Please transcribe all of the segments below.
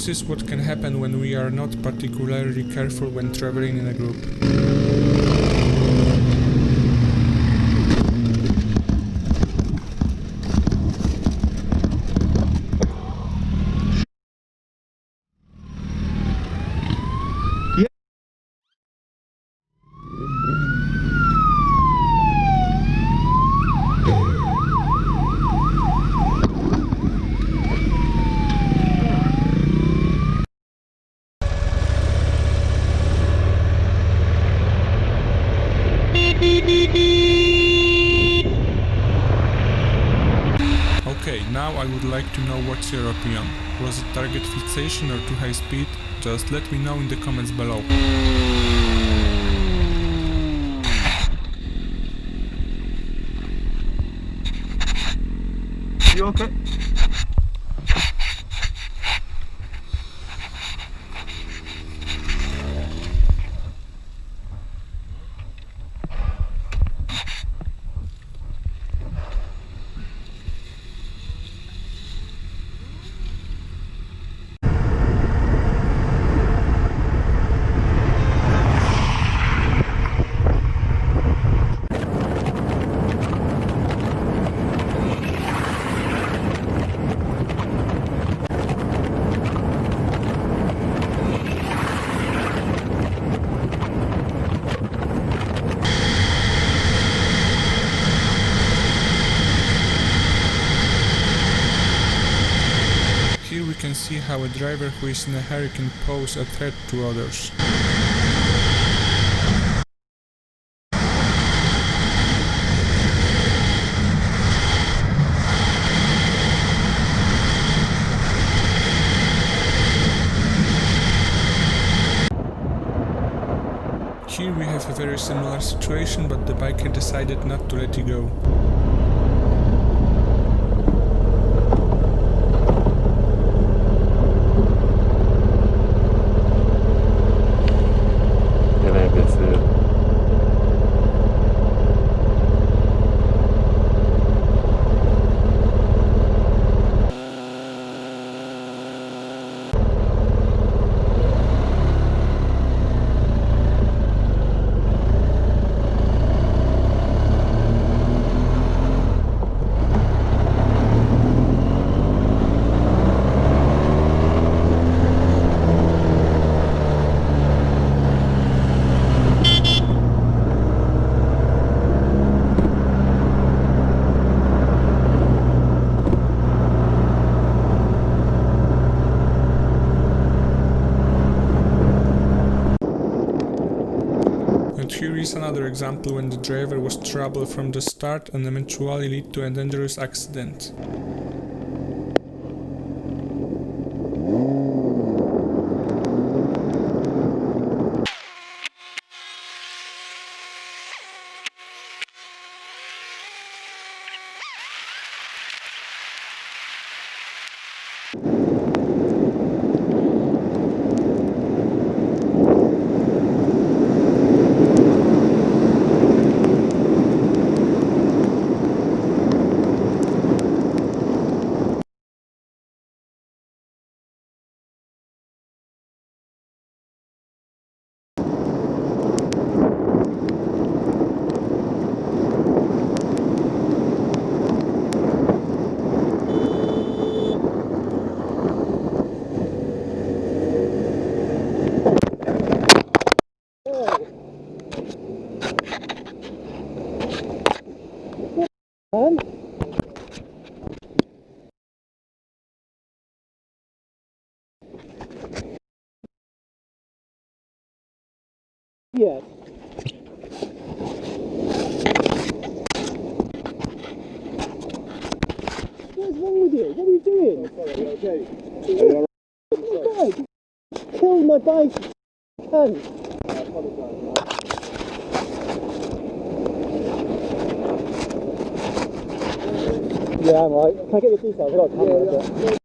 This is what can happen when we are not particularly careful when traveling in a group. Okay, now I would like to know what's your opinion. Was it target fixation or too high speed? Just let me know in the comments below. You okay? Here we can see how a driver who is in a hurry can pose a threat to others. Here we have a very similar situation, but the biker decided not to let you go. Here is another example when the driver was trouble from the start and eventually lead to a dangerous accident. Yes. What's wrong with you? What are you doing? Sorry, okay. My bike. Killed my bike. Cunt. I apologise. Yeah, I'm right. Can I get your details? I got a camera.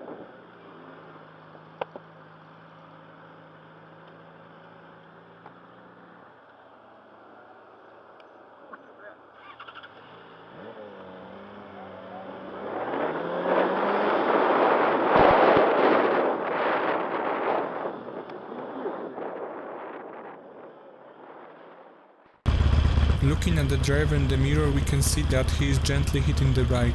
Yeah. Looking at the driver in the mirror, we can see that he is gently hitting the bike.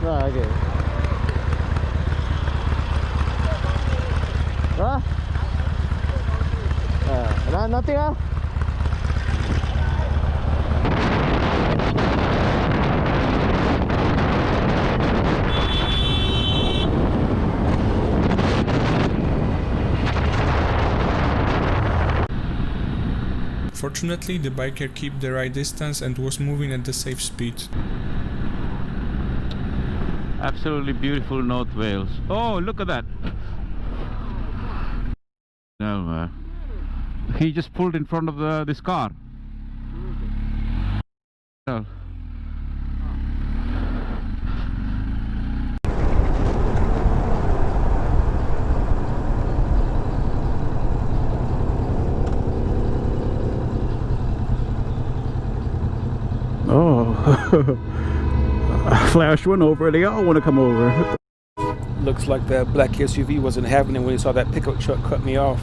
Okay. Nothing else? Fortunately, the biker kept the right distance and was moving at the safe speed. Absolutely beautiful North Wales. Oh, look at that! No, man. He just pulled in front of this car. No. Oh. I flashed one over, they all want to come over. Looks like that black SUV wasn't having it when he saw that pickup truck cut me off.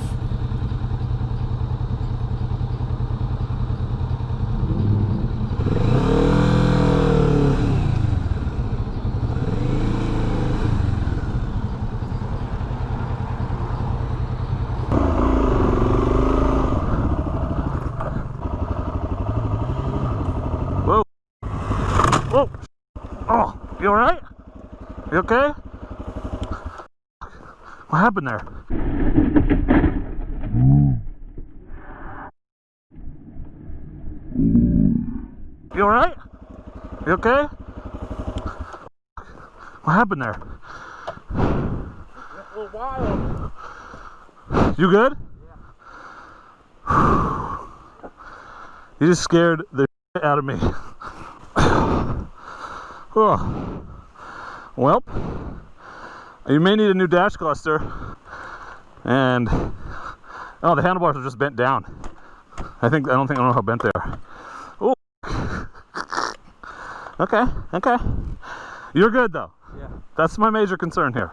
Whoa. Whoa. Oh, you alright? You okay? What happened there? You alright? You okay? What happened there? A little wild. You good? Yeah. You just scared the shit out of me. Oh. Well, you may need a new dash cluster. And oh, the handlebars are just bent down. I don't know how bent they are. Oh. Okay. You're good though. Yeah. That's my major concern here.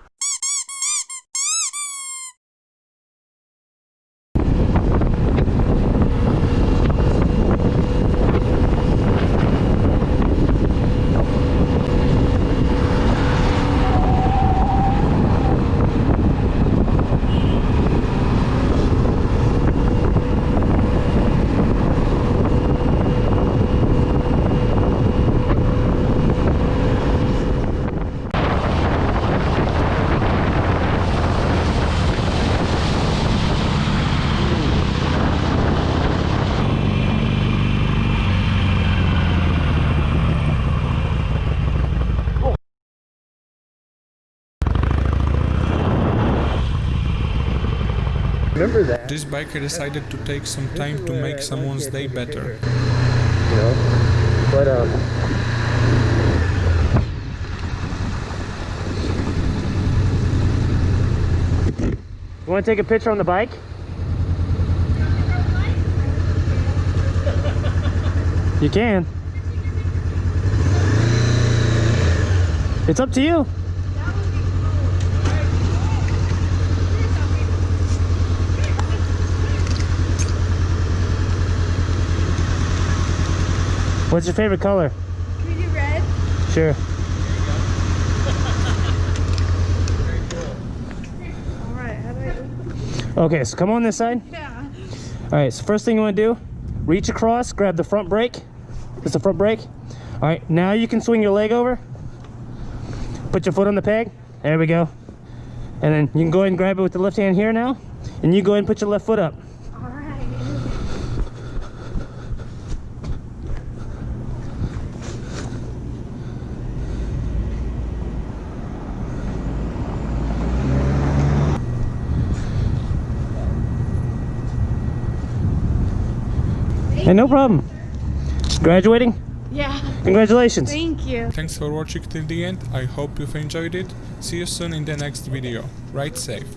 Remember that? This biker decided to take some time to make someone's day better. You know? But you want to take a picture on the bike? You can. It's up to you. What's your favorite color? Can we do red? Sure. Alright, how do I open? Okay, so come on this side. Yeah. Alright, so first thing you want to do, reach across, grab the front brake. That's the front brake. Alright, now you can swing your leg over. Put your foot on the peg. There we go. And then you can go ahead and grab it with the left hand here now. And you go ahead and put your left foot up. Alright. Hey, no problem. Graduating? Yeah. Congratulations. Thank you. Thanks for watching till the end. I hope you've enjoyed it. See you soon in the next video. Ride safe.